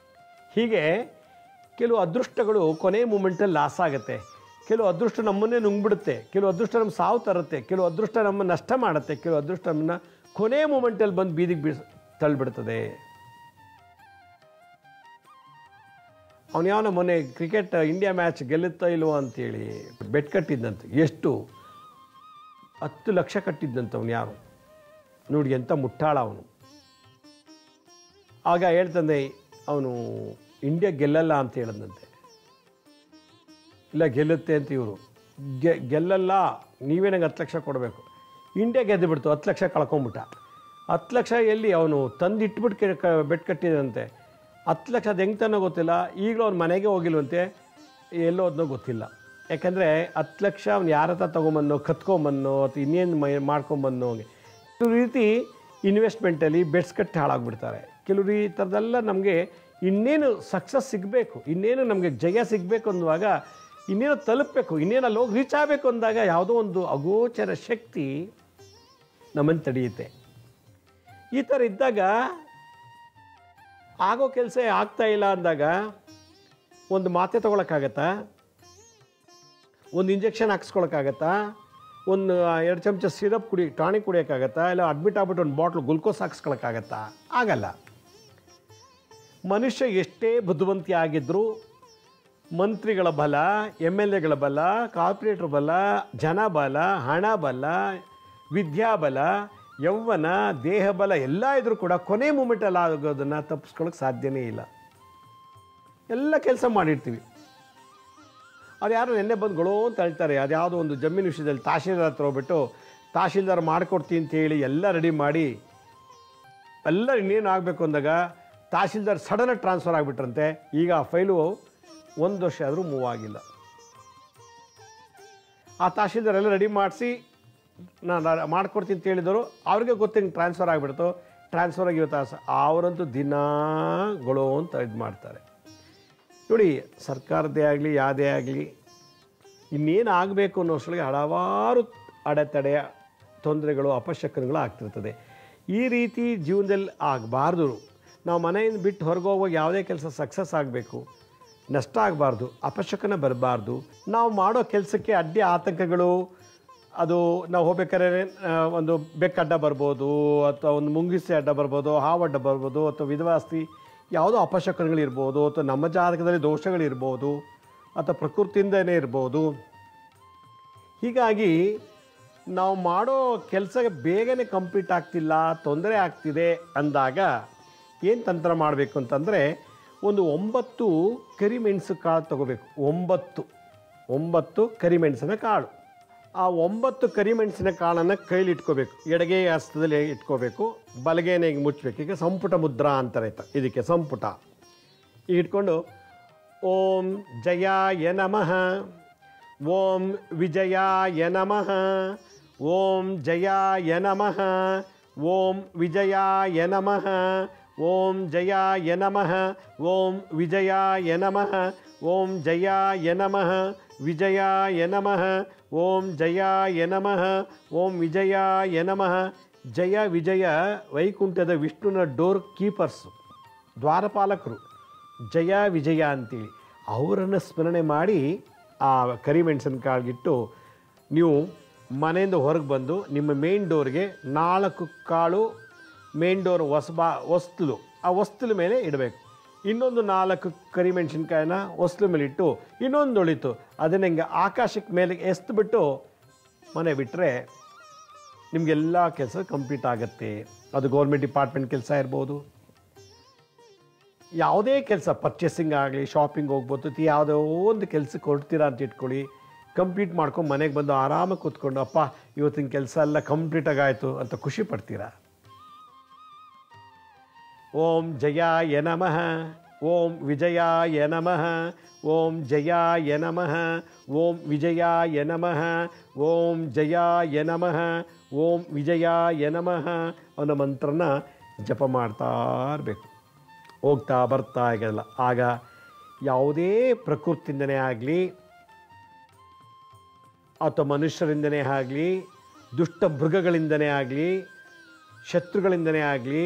ಹೀಗೆ ಕೆಲವು ಅದೃಷ್ಟಗಳು ಕೊನೆ ಮೂಮೆಂಟಲ್ಲಿ ಲಾಸ್ ಆಗುತ್ತೆ. ಕೆಲವು ಅದೃಷ್ಟ ನಮ್ಮನ್ನೇ ನುಂಗ್ಬಿಡುತ್ತೆ, ಕೆಲವು ಅದೃಷ್ಟ ನಮ್ಮ ಸಾವು ತರುತ್ತೆ, ಕೆಲವು ಅದೃಷ್ಟ ನಮ್ಮನ್ನು ನಷ್ಟ ಮಾಡುತ್ತೆ, ಕೆಲವು ಅದೃಷ್ಟ ನಮ್ಮನ್ನು ಕೊನೆ ಮೂಮೆಂಟಲ್ಲಿ ಬಂದು ಬೀದಿಗೆ ತಳ್ಳಿಬಿಡ್ತದೆ. ಅವನು ಯಾವನ ಮೊನ್ನೆ ಕ್ರಿಕೆಟ್ ಇಂಡಿಯಾ ಮ್ಯಾಚ್ ಗೆಲ್ಲುತ್ತಾ ಇಲ್ವೋ ಅಂತೇಳಿ ಬೆಟ್ ಕಟ್ಟಿದ್ದಂತೆ. ಎಷ್ಟು 10 ಲಕ್ಷ ಕಟ್ಟಿದ್ದಂತೆ ಅವನು. ಯಾರು ನೋಡಿ ಎಂಥ ಮುಟ್ಟಾಳ ಅವನು. ಆಗ ಹೇಳ್ತಂದೆ ಅವನು ಇಂಡಿಯಾ ಗೆಲ್ಲಲ್ಲ ಅಂತ ಹೇಳಿದಂತೆ. ಇಲ್ಲ ಗೆಲ್ಲುತ್ತೆ ಅಂತ ಇವರು. ಗೆಲ್ಲಲ್ಲ, ನೀವೇ ನಂಗೆ 10 ಲಕ್ಷ ಕೊಡಬೇಕು. ಇಂಡಿಯಾ ಗೆದ್ದು ಬಿಡ್ತು, 10 ಲಕ್ಷ ಕಳ್ಕೊಂಬಿಟ್ಟ. 10 ಲಕ್ಷ ಎಲ್ಲಿ ಅವನು ತಂದಿಟ್ಬಿಟ್ಟು ಬೆಟ್ ಕಟ್ಟಿದಂತೆ. 10 ಲಕ್ಷ ಅದು ಹೆಂಗೆ ತನ್ನೋ ಗೊತ್ತಿಲ್ಲ. ಈಗಲೂ ಅವ್ನ ಮನೆಗೆ ಹೋಗಿಲ್ವಂತೆ, ಎಲ್ಲೋ ಅದನ್ನೋ ಗೊತ್ತಿಲ್ಲ. ಯಾಕಂದರೆ 10 ಲಕ್ಷ ಅವ್ನು ಯಾರ ಹತ್ರ ತೊಗೊಂಬನ್ನೋ, ಕತ್ಕೊಂಬನ್ನೋ, ಅಥವಾ ಇನ್ನೇನು ಮಾಡ್ಕೊಂಬನ್ನೋ. ಕೆಲವು ರೀತಿ ಇನ್ವೆಸ್ಟ್ಮೆಂಟಲ್ಲಿ ಬೆಟ್ಸ್ ಕಟ್ಟಿ ಹಾಳಾಗ್ಬಿಡ್ತಾರೆ. ಕೆಲವು ಈ ಥರದ್ದೆಲ್ಲ ನಮಗೆ ಇನ್ನೇನು ಸಕ್ಸಸ್ ಸಿಗಬೇಕು, ಇನ್ನೇನು ನಮಗೆ ಜಯ ಸಿಗಬೇಕು ಅನ್ನುವಾಗ, ಇನ್ನೇನು ತಲುಪಬೇಕು, ಇನ್ನೇನು ಅಲ್ಲಿ ಹೋಗಿ ರೀಚ್ ಆಗಬೇಕು ಅಂದಾಗ ಯಾವುದೋ ಒಂದು ಅಗೋಚರ ಶಕ್ತಿ ನಮ್ಮನ್ನು ತಡೆಯುತ್ತೆ. ಈ ಥರ ಇದ್ದಾಗ ಆಗೋ ಕೆಲಸ ಆಗ್ತಾಯಿಲ್ಲ ಅಂದಾಗ ಒಂದು ಮಾತ್ರೆ ತೊಗೊಳಕ್ಕಾಗತ್ತಾ, ಒಂದು ಇಂಜೆಕ್ಷನ್ ಹಾಕ್ಸ್ಕೊಳಕ್ಕಾಗತ್ತಾ, ಒಂದು 2 ಚಮಚ ಸಿರಪ್ ಟಾನಿಕ್ ಕುಡಿಯೋಕ್ಕಾಗತ್ತಾ, ಇಲ್ಲ ಅಡ್ಮಿಟ್ ಆಗ್ಬಿಟ್ಟು ಒಂದು ಬಾಟ್ಲು ಗ್ಲುಕೋಸ್ ಹಾಕ್ಸ್ಕೊಳಕ್ಕಾಗತ್ತಾ? ಆಗಲ್ಲ. ಮನುಷ್ಯ ಎಷ್ಟೇ ಬುದ್ಧಿವಂತಿ ಆಗಿದ್ದರೂ ಮಂತ್ರಿಗಳ ಬಲ, MLAಗಳ ಬಲ, ಕಾರ್ಪೊರೇಟ್ರ್ ಬಲ, ಜನ ಬಲ, ಹಣ ಬಲ, ವಿದ್ಯಾಬಲ, ಯೌವನ, ದೇಹ ಬಲ ಎಲ್ಲ ಇದ್ರೂ ಕೂಡ ಕೊನೆ ಮೂಮೆಂಟಲ್ಲಿ ಆಗೋದನ್ನು ತಪ್ಪಿಸ್ಕೊಳ್ಳೋಕೆ ಸಾಧ್ಯನೇ ಇಲ್ಲ. ಎಲ್ಲ ಕೆಲಸ ಮಾಡಿರ್ತೀವಿ. ಅದು ಯಾರು ನೆನ್ನೆ ಬಂದು ಗೊಳೋ ಅಂತ ಹೇಳ್ತಾರೆ. ಅದು ಯಾವುದೋ ಒಂದು ಜಮೀನು ವಿಷಯದಲ್ಲಿ ತಹಶೀಲ್ದಾರ್ ಹತ್ರ ಹೋಗ್ಬಿಟ್ಟು ತಹಶೀಲ್ದಾರ್ ಮಾಡಿಕೊಡ್ತೀನಿ ಅಂತೇಳಿ ಎಲ್ಲ ರೆಡಿ ಮಾಡಿ ಎಲ್ಲ ಇನ್ನೇನು ಆಗಬೇಕು ಅಂದಾಗ ತಹಶೀಲ್ದಾರ್ ಸಡನ್ನಾಗಿ ಟ್ರಾನ್ಸ್ಫರ್ ಆಗಿಬಿಟ್ರಂತೆ. ಈಗ ಆ ಫೈಲು 1 ವರ್ಷ ಆದರೂ ಮೂವ್ ಆಗಿಲ್ಲ. ಆ ತಹಶೀಲ್ದಾರ್ ಎಲ್ಲ ರೆಡಿ ಮಾಡಿಸಿ ನಾನು ಮಾಡ್ಕೊಡ್ತೀನಿ ಅಂತ ಹೇಳಿದರು. ಅವ್ರಿಗೆ ಗೊತ್ತಿಂಗೆ ಟ್ರಾನ್ಸ್ಫರ್ ಆಗಿಬಿಡ್ತು. ಟ್ರಾನ್ಸ್ಫರ್ ಆಗಿರೋ ಅವರಂತೂ ದಿನಗಳು ಅಂತ ಇದು ಮಾಡ್ತಾರೆ. ನೋಡಿ, ಸರ್ಕಾರದ್ದೇ ಆಗಲಿ ಯಾವುದೇ ಆಗಲಿ ಇನ್ನೇನು ಆಗಬೇಕು ಅನ್ನೋಷ್ಟೊಳಗೆ ಹಲವಾರು ಅಡೆತಡೆಯ ತೊಂದರೆಗಳು, ಅಪಶಕನಗಳು ಆಗ್ತಿರ್ತದೆ. ಈ ರೀತಿ ಜೀವನದಲ್ಲಿ ಆಗಬಾರ್ದು. ನಾವು ಮನೆಯಿಂದ ಬಿಟ್ಟು ಹೊರಗೆ ಹೋಗುವಾಗ ಯಾವುದೇ ಕೆಲಸ ಸಕ್ಸಸ್ ಆಗಬೇಕು, ನಷ್ಟ ಆಗಬಾರ್ದು, ಅಪಶಕನ ಬರಬಾರ್ದು. ನಾವು ಮಾಡೋ ಕೆಲಸಕ್ಕೆ ಅಡ್ಡಿ ಆತಂಕಗಳು, ಅದು ನಾವು ಹೋಗ್ಬೇಕಾದ್ರೆ ಒಂದು ಬೆಕ್ಕಡ್ಡ ಬರ್ಬೋದು, ಅಥವಾ ಒಂದು ಮುಂಗಿಸಿ ಅಡ್ಡ ಬರ್ಬೋದು, ಹಾವು ಅಡ್ಡ ಬರ್ಬೋದು, ಅಥವಾ ವಿಧವಾಸ್ತಿ ಯಾವುದೋ ಅಪಶಕನಗಳಿರ್ಬೋದು, ಅಥವಾ ನಮ್ಮ ಜಾತಕದಲ್ಲಿ ದೋಷಗಳಿರ್ಬೋದು, ಅಥವಾ ಪ್ರಕೃತಿಯಿಂದನೇ ಇರ್ಬೋದು. ಹೀಗಾಗಿ ನಾವು ಮಾಡೋ ಕೆಲಸ ಬೇಗನೆ ಕಂಪ್ಲೀಟ್ ಆಗ್ತಿಲ್ಲ, ತೊಂದರೆ ಆಗ್ತಿದೆ ಅಂದಾಗ ಏನು ತಂತ್ರ ಮಾಡಬೇಕು ಅಂತಂದರೆ, ಒಂದು 9 ಕರಿಮೆಣಸು ಕಾಳು ತಗೋಬೇಕು. 9 ಕರಿಮೆಣಸಿನ ಕಾಳು. ಆ 9 ಕರಿಮೆಣಸಿನ ಕಾಳನ್ನು ಕೈಲಿ ಇಟ್ಕೋಬೇಕು. ಎಡಗೈ ಹಸ್ತದಲ್ಲಿ ಇಟ್ಕೋಬೇಕು, ಬಲಗೈನ ಈಗ ಮುಚ್ಚಬೇಕು. ಈಗ ಸಂಪುಟ ಮುದ್ರಾ ಅಂತಾರೆ ಇದಕ್ಕೆ, ಸಂಪುಟ. ಈಗ ಇಟ್ಕೊಂಡು ಓಂ ಜಯಾಯ ನಮಃ, ಓಂ ವಿಜಯಾಯ ನಮಃ, ಓಂ ಜಯಾಯ ನಮಃ, ಓಂ ವಿಜಯಾಯ ನಮಃ, ಓಂ ಜಯಾಯ ನಮಃ, ಓಂ ವಿಜಯಾಯ ನಮಃ, ಓಂ ಜಯಾಯ ನಮಃ, ವಿಜಯಾಯ ನಮಃ, ಓಂ ಜಯಾಯ ನಮಃ, ಓಂ ವಿಜಯಾಯ ನಮಃ. ಜಯ ವಿಜಯ ವೈಕುಂಠದ ವಿಷ್ಣುನ ಡೋರ್ ಕೀಪರ್ಸು, ದ್ವಾರಪಾಲಕರು, ಜಯ ವಿಜಯ ಅಂತೇಳಿ ಅವರನ್ನು ಸ್ಮರಣೆ ಮಾಡಿ ಆ ಕರಿಮೆಣಸಿನಕಾಳಿಗಿಟ್ಟು ನೀವು ಮನೆಯಿಂದ ಹೊರಗೆ ಬಂದು ನಿಮ್ಮ ಮೇನ್ ಡೋರ್ಗೆ 4 ಕಾಳು ಮೇನ್ ಡೋರ್ ಹೊಸ್ತಲು, ಆ ಹೊಸ್ತಲ ಮೇಲೆ ಇಡಬೇಕು. ಇನ್ನೊಂದು 4 ಕರಿಮೆಣಸಿನ್ಕಾಯಿನ ಹೊಸ್ತಲ ಮೇಲೆ ಇಟ್ಟು ಇನ್ನೊಂದು ಉಳಿತು ಅದನ್ನು ಹಿಂಗೆ ಆಕಾಶಕ್ಕೆ ಮೇಲೆ ಎಸ್ದುಬಿಟ್ಟು ಮನೆ ಬಿಟ್ಟರೆ ನಿಮಗೆಲ್ಲ ಕೆಲಸ ಕಂಪ್ಲೀಟ್ ಆಗುತ್ತೆ. ಅದು ಗೌರ್ಮೆಂಟ್ ಡಿಪಾರ್ಟ್ಮೆಂಟ್ ಕೆಲಸ ಇರ್ಬೋದು, ಯಾವುದೇ ಕೆಲಸ, ಪರ್ಚೇಸಿಂಗ್ ಆಗಲಿ, ಶಾಪಿಂಗ್ ಹೋಗ್ಬೋದು, ಯಾವುದೋ ಒಂದು ಕೆಲಸಕ್ಕೆ ಹೊರಡ್ತೀರಾ ಅಂತ ಇಟ್ಕೊಳ್ಳಿ. ಕಂಪ್ಲೀಟ್ ಮಾಡ್ಕೊಂಡು ಮನೆಗೆ ಬಂದು ಆರಾಮಾಗಿ ಕೂತ್ಕೊಂಡು ಅಪ್ಪ ಇವತ್ತಿನ ಕೆಲಸ ಎಲ್ಲ ಕಂಪ್ಲೀಟಾಗಾಯಿತು ಅಂತ ಖುಷಿ ಪಡ್ತೀರಾ. ಓಂ ಜಯಾಯ ನಮಃ, ಓಂ ವಿಜಯಾಯ ನಮಃ, ಓಂ ಜಯಾಯ ನಮಃ, ಓಂ ವಿಜಯಾಯ ನಮಃ, ಓಂ ಜಯಾಯ ನಮಃ, ಓಂ ವಿಜಯಾಯ ನಮಃ ಅನ್ನೋ ಮಂತ್ರನ ಜಪ ಮಾಡ್ತಾ ಇರಬೇಕು. ಹೋಗ್ತಾ ಬರ್ತಾ ಆಗಲ್ಲ. ಆಗ ಯಾವುದೇ ಪ್ರಕೃತಿಯಿಂದನೇ ಆಗಲಿ ಅಥವಾ ಮನುಷ್ಯರಿಂದನೇ ಆಗಲಿ, ದುಷ್ಟ ಮೃಗಗಳಿಂದನೇ ಆಗಲಿ, ಶತ್ರುಗಳಿಂದನೇ ಆಗಲಿ,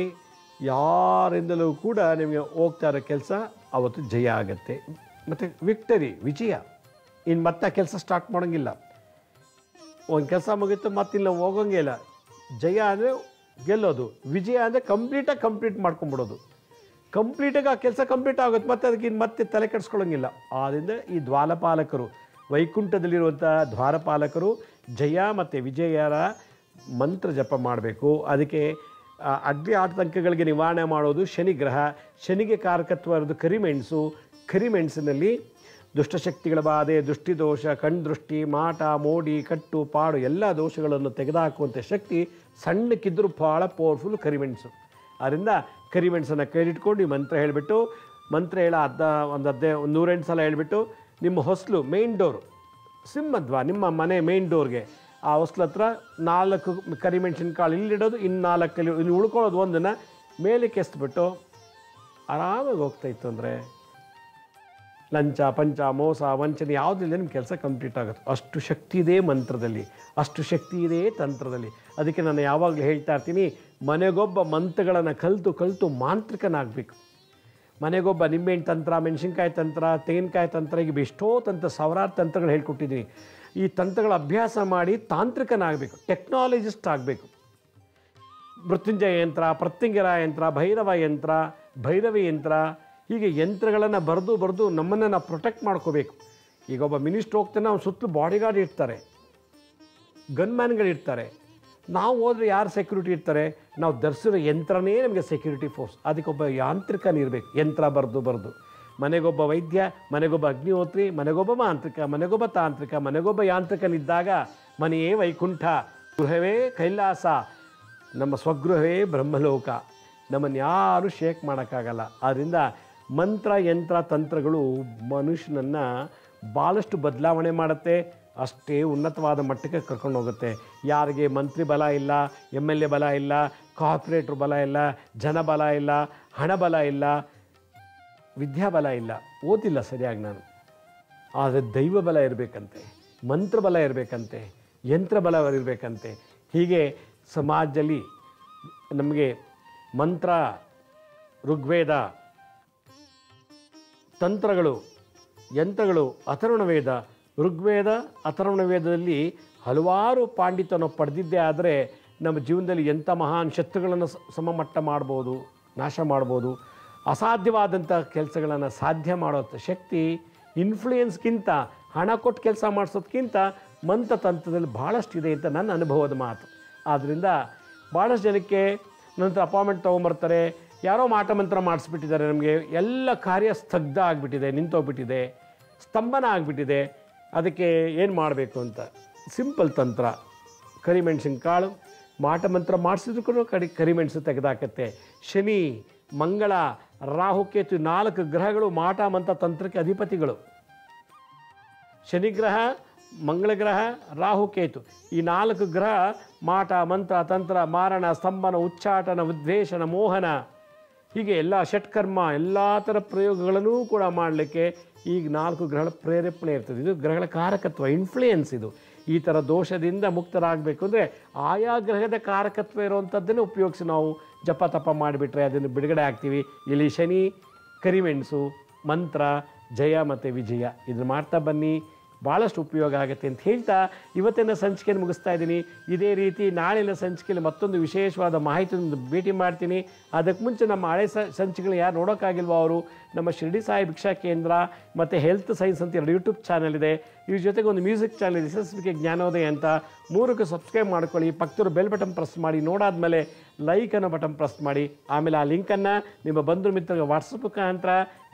ಯಾರಿಂದಲೂ ಕೂಡ ನಿಮಗೆ ಹೋಗ್ತಾ ಇರೋ ಕೆಲಸ ಅವತ್ತು ಜಯ ಆಗುತ್ತೆ. ಮತ್ತು ವಿಕ್ಟರಿ, ವಿಜಯ. ಇನ್ನು ಮತ್ತೆ ಕೆಲಸ ಸ್ಟಾರ್ಟ್ ಮಾಡೋಂಗಿಲ್ಲ. ಒಂದು ಕೆಲಸ ಮುಗೀತು ಮತ್ತಿಲ್ಲ ಹೋಗೋಂಗೇ ಇಲ್ಲ. ಜಯ ಅಂದರೆ ಗೆಲ್ಲೋದು, ವಿಜಯ ಅಂದರೆ ಕಂಪ್ಲೀಟ್ ಮಾಡ್ಕೊಂಬಿಡೋದು. ಕಂಪ್ಲೀಟಾಗಿ ಆ ಕೆಲಸ ಕಂಪ್ಲೀಟ್ ಆಗುತ್ತೆ, ಮತ್ತು ಅದಕ್ಕೆ ಮತ್ತೆ ತಲೆ ಕೆಡಿಸ್ಕೊಳ್ಳೋಂಗಿಲ್ಲ. ಆದ್ದರಿಂದ ಈ ದ್ವಾರಪಾಲಕರು, ವೈಕುಂಠದಲ್ಲಿರುವಂಥ ದ್ವಾರಪಾಲಕರು ಜಯ ಮತ್ತು ವಿಜಯರ ಮಂತ್ರ ಜಪ ಮಾಡಬೇಕು. ಅದಕ್ಕೆ ಅಗ್ನಿ ಆತಂಕಗಳಿಗೆ ನಿವಾರಣೆ ಮಾಡೋದು ಶನಿಗ್ರಹ. ಶನಿಗೆ ಕಾರಕತ್ವ ಇರೋದು ಕರಿಮೆಣಸು. ಕರಿಮೆಣಸಿನಲ್ಲಿ ದುಷ್ಟಶಕ್ತಿಗಳ ಬಾಧೆ, ದೃಷ್ಟಿದೋಷ, ಕಣ್ದೃಷ್ಟಿ, ಮಾಟ, ಮೋಡಿ, ಕಟ್ಟು, ಪಾಡು ಎಲ್ಲ ದೋಷಗಳನ್ನು ತೆಗೆದುಹಾಕುವಂಥ ಶಕ್ತಿ ಸಣ್ಣಕ್ಕಿದ್ದರೂ ಭಾಳ ಪವರ್ಫುಲ್ ಕರಿಮೆಣಸು. ಅದರಿಂದ ಕರಿಮೆಣಸನ್ನು ಕೈಲಿಟ್ಕೊಂಡು ಈ ಮಂತ್ರ ಹೇಳಿಬಿಟ್ಟು, ಮಂತ್ರ ಹೇಳ ಒಂದು 108 ಸಲ ಹೇಳಿಬಿಟ್ಟು ನಿಮ್ಮ ಹೊಸಲು ಮೇನ್ ಡೋರು ಸಿಂಹದ್ವಾ ನಿಮ್ಮ ಮನೆ ಮೇನ್ ಡೋರ್ಗೆ ಆ ಹೊಸ್ಲ ಹತ್ರ 4 ಕರಿಮೆಣಸಿನಕಾಳು ಇಲ್ಲಿಡೋದು, ಇನ್ನು 4 ಇಲ್ಲಿ ಉಳ್ಕೊಳ್ಳೋದು ಒಂದನ್ನು ಮೇಲೆ ಕೆಸ್ಬಿಟ್ಟು ಆರಾಮಾಗಿ ಹೋಗ್ತಾಯಿತ್ತು ಅಂದರೆ ಲಂಚ, ಪಂಚ, ಮೋಸ, ವಂಚನೆ ಯಾವುದಿಲ್ಲ ನಿಮ್ಮ ಕೆಲಸ ಕಂಪ್ಲೀಟ್ ಆಗುತ್ತೆ. ಅಷ್ಟು ಶಕ್ತಿ ಇದೆ ಮಂತ್ರದಲ್ಲಿ, ಅಷ್ಟು ಶಕ್ತಿ ಇದೆ ತಂತ್ರದಲ್ಲಿ. ಅದಕ್ಕೆ ನಾನು ಯಾವಾಗಲೂ ಹೇಳ್ತಾ ಇರ್ತೀನಿ, ಮನೆಗೊಬ್ಬ ಮಂತ್ರಗಳನ್ನು ಕಲಿತು ಮಾಂತ್ರಿಕನಾಗಬೇಕು. ಮನೆಗೊಬ್ಬ ನಿಂಬೆಹಣ್ಣು ತಂತ್ರ, ಮೆಣಸಿನ್ಕಾಯಿ ತಂತ್ರ, ತೆಂಗಿನಕಾಯಿ ತಂತ್ರ, ಈಗ ಎಷ್ಟೋ ಸಾವಿರಾರು ತಂತ್ರಗಳು ಹೇಳ್ಕೊಟ್ಟಿದ್ದೀನಿ. ಈ ತಂತ್ರಗಳ ಅಭ್ಯಾಸ ಮಾಡಿ ತಾಂತ್ರಿಕನಾಗಬೇಕು, ಟೆಕ್ನಾಲಜಿಸ್ಟ್ ಆಗಬೇಕು. ಮೃತ್ಯುಂಜಯ ಯಂತ್ರ, ಪ್ರತ್ಯಂಗಿರ ಯಂತ್ರ, ಭೈರವ ಯಂತ್ರ, ಭೈರವಿ ಯಂತ್ರ, ಹೀಗೆ ಯಂತ್ರಗಳನ್ನು ಬರೆದು ನಮ್ಮನ್ನು ನಾವು ಪ್ರೊಟೆಕ್ಟ್ ಮಾಡ್ಕೋಬೇಕು. ಈಗ ಒಬ್ಬ ಮಿನಿಸ್ಟ್ರ್ ಹೋಗ್ತಾನೆ, ಅವ್ನು ಸುತ್ತಲೂ ಬಾಡಿಗಾರ್ಡ್ ಇರ್ತಾರೆ, ಗನ್ಮ್ಯಾನ್ಗಳಿರ್ತಾರೆ. ನಾವು ಹೋದರೆ ಯಾರು ಸೆಕ್ಯೂರಿಟಿ ಇರ್ತಾರೆ? ನಾವು ಧರಿಸಿರೋ ಯಂತ್ರನೇ ನಮಗೆ ಸೆಕ್ಯೂರಿಟಿ ಫೋರ್ಸ್. ಅದಕ್ಕೊಬ್ಬ ಯಾಂತ್ರಿಕನಿರಬೇಕು. ಯಂತ್ರ ಬರೆದು ಮನೆಗೊಬ್ಬ ವೈದ್ಯ, ಮನೆಗೊಬ್ಬ ಅಗ್ನಿಹೋತ್ರಿ, ಮನೆಗೊಬ್ಬ ಮಾಂತ್ರಿಕ, ಮನೆಗೊಬ್ಬ ತಾಂತ್ರಿಕ, ಮನೆಗೊಬ್ಬ ಯಾಂತ್ರಿಕನಿದ್ದಾಗ ಮನೆಯೇ ವೈಕುಂಠ, ಗೃಹವೇ ಕೈಲಾಸ, ನಮ್ಮ ಸ್ವಗೃಹವೇ ಬ್ರಹ್ಮಲೋಕ. ನಮ್ಮನ್ನು ಯಾರೂ ಶೇಕ್ ಮಾಡೋಕ್ಕಾಗಲ್ಲ. ಆದ್ದರಿಂದ ಮಂತ್ರ, ಯಂತ್ರ, ತಂತ್ರಗಳು ಮನುಷ್ಯನನ್ನು ಭಾಳಷ್ಟು ಬದಲಾವಣೆ ಮಾಡುತ್ತೆ, ಅಷ್ಟೇ ಉನ್ನತವಾದ ಮಟ್ಟಕ್ಕೆ ಕರ್ಕೊಂಡು ಹೋಗುತ್ತೆ. ಯಾರಿಗೆ ಮಂತ್ರಿ ಬಲ ಇಲ್ಲ, MLA ಬಲ ಇಲ್ಲ, ಕಾರ್ಪೊರೇಟ್ರ್ ಬಲ ಇಲ್ಲ, ಜನ ಬಲ ಇಲ್ಲ, ಹಣ ಬಲ ಇಲ್ಲ, ವಿದ್ಯಾಬಲ ಇಲ್ಲ, ಓದಿಲ್ಲ ಸರಿಯಾಗಿ ನಾನು, ಆದರೆ ದೈವ ಬಲ ಇರಬೇಕಂತೆ, ಮಂತ್ರ ಬಲ ಇರಬೇಕಂತೆ, ಯಂತ್ರ ಬಲ ಇರಬೇಕಂತೆ. ಹೀಗೆ ಸಮಾಜದಲ್ಲಿ ನಮಗೆ ಮಂತ್ರ, ಋಗ್ವೇದ, ತಂತ್ರಗಳು, ಯಂತ್ರಗಳು, ಅಥರ್ವಣ ವೇದ, ಋಗ್ವೇದ, ಅಥರ್ವಣ ವೇದದಲ್ಲಿ ಹಲವಾರು ಪಾಂಡಿತ್ಯವನ್ನು ಪಡೆದಿದ್ದೇ ಆದರೆ ನಮ್ಮ ಜೀವನದಲ್ಲಿ ಎಂಥ ಮಹಾನ್ ಶತ್ರುಗಳನ್ನು ಸಮಮಟ್ಟ ಮಾಡ್ಬೋದು, ನಾಶ ಮಾಡ್ಬೋದು. ಅಸಾಧ್ಯವಾದಂಥ ಕೆಲಸಗಳನ್ನು ಸಾಧ್ಯ ಮಾಡೋಂಥ ಶಕ್ತಿ ಇನ್ಫ್ಲೂಯೆನ್ಸ್ಗಿಂತ, ಹಣ ಕೊಟ್ಟು ಕೆಲಸ ಮಾಡಿಸೋದಕ್ಕಿಂತ ಮಂತ್ರತಂತ್ರದಲ್ಲಿ ಭಾಳಷ್ಟಿದೆ ಅಂತ ನನ್ನ ಅನುಭವದ ಮಾತು. ಆದ್ದರಿಂದ ಭಾಳಷ್ಟು ಜನಕ್ಕೆ ನಂತರ ಅಪಾಯಿಂಟ್ಮೆಂಟ್ ತೊಗೊಂಬರ್ತಾರೆ, ಯಾರೋ ಮಾಟ ಮಂತ್ರ ಮಾಡಿಸ್ಬಿಟ್ಟಿದ್ದಾರೆ, ನಮಗೆ ಎಲ್ಲ ಕಾರ್ಯ ಸ್ತಬ್ಧ ಆಗಿಬಿಟ್ಟಿದೆ, ನಿಂತೋಗ್ಬಿಟ್ಟಿದೆ, ಸ್ತಂಭನ ಆಗಿಬಿಟ್ಟಿದೆ. ಅದಕ್ಕೆ ಏನು ಮಾಡಬೇಕು ಅಂತ ಸಿಂಪಲ್ ತಂತ್ರ. ಕರಿಮೆಣಸಿನ ಕಾಳು ಮಾಟ ಮಂತ್ರ ಮಾಡಿಸಿದ್ರು ಕೂಡ ಕರಿಮೆಣಸು ತೆಗೆದಾಕತ್ತೆ. ಶನಿ, ಮಂಗಳ, ರಾಹುಕೇತು 4 ಗ್ರಹಗಳು ಮಾಟ ಮಂತ್ರ ತಂತ್ರಕ್ಕೆ ಅಧಿಪತಿಗಳು. ಶನಿಗ್ರಹ, ಮಂಗಳ ಗ್ರಹ, ರಾಹುಕೇತು ಈ 4 ಗ್ರಹ ಮಾಟ ಮಂತ್ರ ತಂತ್ರ, ಮಾರಣ, ಸ್ತಂಭನ, ಉಚ್ಚಾಟನ, ಉದ್ವೇಷಣ, ಮೋಹನ ಹೀಗೆ ಎಲ್ಲ ಷಟ್ಕರ್ಮ ಎಲ್ಲ ಥರ ಪ್ರಯೋಗಗಳನ್ನೂ ಕೂಡ ಮಾಡಲಿಕ್ಕೆ ಈಗ 4 ಗ್ರಹಗಳ ಪ್ರೇರೇಪಣೆ ಇರ್ತದೆ. ಇದು ಗ್ರಹಗಳ ಕಾರಕತ್ವ, ಇನ್ಫ್ಲೂಯೆನ್ಸ್. ಇದು ಈ ಥರ ದೋಷದಿಂದ ಮುಕ್ತರಾಗಬೇಕು ಅಂದರೆ ಆಯಾ ಗ್ರಹದ ಕಾರಕತ್ವ ಇರುವಂಥದ್ದನ್ನು ಉಪಯೋಗಿಸಿ ನಾವು ಜಪ ತಪ ಮಾಡಿಬಿಟ್ರೆ ಅದನ್ನು ಬಿಡುಗಡೆ ಆಗ್ತೀವಿ. ಇಲ್ಲಿ ಶನಿ, ಕರಿಮೆಣಸು, ಮಂತ್ರ, ಜಯ ಮತ್ತು ವಿಜಯ ಇದನ್ನು ಮಾಡ್ತಾ ಬನ್ನಿ, ಭಾಳಷ್ಟು ಉಪಯೋಗ ಆಗುತ್ತೆ ಅಂತ ಹೇಳ್ತಾ ಇವತ್ತಿನ ಸಂಚಿಕೆಯನ್ನು ಮುಗಿಸ್ತಾ ಇದ್ದೀನಿ. ಇದೇ ರೀತಿ ನಾಳಿನ ಸಂಚಿಕೆಯಲ್ಲಿ ಮತ್ತೊಂದು ವಿಶೇಷವಾದ ಮಾಹಿತಿಯನ್ನು ಭೇಟಿ ಮಾಡ್ತೀನಿ. ಅದಕ್ಕೆ ಮುಂಚೆ ನಮ್ಮ ಹಳೆ ಸಂಚಿಕೆಗಳು ಯಾರು ನೋಡೋಕ್ಕಾಗಿಲ್ವೋ ಅವರು ನಮ್ಮ ಶಿರ್ಡಿ ಸಾಯಿ ಭಿಕ್ಷಾ ಕೇಂದ್ರ ಮತ್ತು ಹೆಲ್ತ್ ಸೈನ್ಸ್ ಅಂತ 2 ಯೂಟ್ಯೂಬ್ ಚಾನಲ್ ಇದೆ. ಇದ್ರ ಜೊತೆಗೆ ಒಂದು ಮ್ಯೂಸಿಕ್ ಚಾನಲ್ ಇದೆ, SSBK ಜ್ಞಾನೋದಯ ಅಂತ. 3ಕ್ಕೆ ಸಬ್ಸ್ಕ್ರೈಬ್ ಮಾಡ್ಕೊಳ್ಳಿ. ಪಕ್ಕದ ಬೆಲ್ ಬಟನ್ ಪ್ರೆಸ್ ಮಾಡಿ, ನೋಡಾದ್ಮೇಲೆ ಲೈಕ್ ಅನ್ನೋ ಬಟನ್ ಪ್ರೆಸ್ ಮಾಡಿ. ಆಮೇಲೆ ಆ ಲಿಂಕನ್ನು ನಿಮ್ಮ ಬಂಧು ಮಿತ್ರರಿಗೆ ವಾಟ್ಸಪ್ ಮುಖಾಂತರ,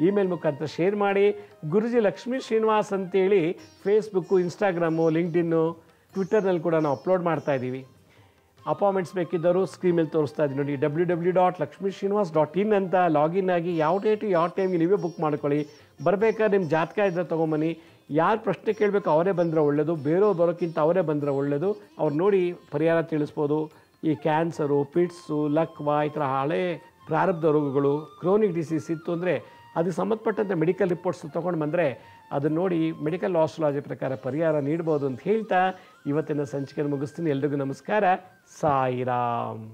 ಇಮೇಲ್ ಮುಖಾಂತರ ಶೇರ್ ಮಾಡಿ. ಗುರುಜಿ ಲಕ್ಷ್ಮೀ ಶ್ರೀನಿವಾಸ್ ಅಂತೇಳಿ ಫೇಸ್ಬುಕ್ಕು, ಇನ್ಸ್ಟಾಗ್ರಾಮು, ಲಿಂಕ್ಡ್ಇನ್ನು, ಟ್ವಿಟ್ಟರ್ನಲ್ಲಿ ಕೂಡ ನಾವು ಅಪ್ಲೋಡ್ ಮಾಡ್ತಾ ಇದ್ದೀವಿ. ಅಪಾಯಿಂಟ್ಮೆಂಟ್ಸ್ ಬೇಕಿದ್ದರು ಸ್ಕ್ರೀನ್ ಮೇಲೆ ತೋರಿಸ್ತಾ ಇದ್ದೀನಿ ನೋಡಿ, www.lakshmisrinivas.in ಅಂತ ಲಾಗಿನ್ ಆಗಿ ಯಾವ ಡೇಟು ಯಾವ ಟೈಮ್ಗೆ ನೀವೇ ಬುಕ್ ಮಾಡ್ಕೊಳ್ಳಿ. ಬರಬೇಕಾದ್ರೆ ನಿಮ್ಮ ಜಾತಕ ಇದ್ದರೆ ತೊಗೊಂಬನ್ನಿ. ಯಾರು ಪ್ರಶ್ನೆ ಕೇಳಬೇಕು ಅವರೇ ಬಂದರೆ ಒಳ್ಳೆಯದು, ಬೇರೆಯವ್ರು ಬರೋಕ್ಕಿಂತ ಅವರೇ ಬಂದರೆ ಒಳ್ಳೆಯದು. ಅವ್ರು ನೋಡಿ ಪರಿಹಾರ ತಿಳಿಸ್ಬೋದು. ಈ ಕ್ಯಾನ್ಸರು, ಪಿಟ್ಸು, ಲಕ್ವಾ ಈ ಥರ ಹಳೆ ಪ್ರಾರಬ್ಧ ರೋಗಗಳು, ಕ್ರೋನಿಕ್ ಡಿಸೀಸ್ ಇತ್ತು ಅಂದರೆ ಅದಕ್ಕೆ ಸಂಬಂಧಪಟ್ಟಂತೆ ಮೆಡಿಕಲ್ ರಿಪೋರ್ಟ್ಸ್ ತೊಗೊಂಡು ಬಂದರೆ ಅದನ್ನು ನೋಡಿ ಮೆಡಿಕಲ್ ಆಸ್ಟ್ರಾಲಜಿ ಪ್ರಕಾರ ಪರಿಹಾರ ನೀಡ್ಬೋದು ಅಂತ ಹೇಳ್ತಾ ಇವತ್ತಿನ ಸಂಚಿಕೆಯನ್ನು ಮುಗಿಸ್ತೀನಿ. ಎಲ್ರಿಗೂ ನಮಸ್ಕಾರ. ಸಾಯಿರಾಮ್.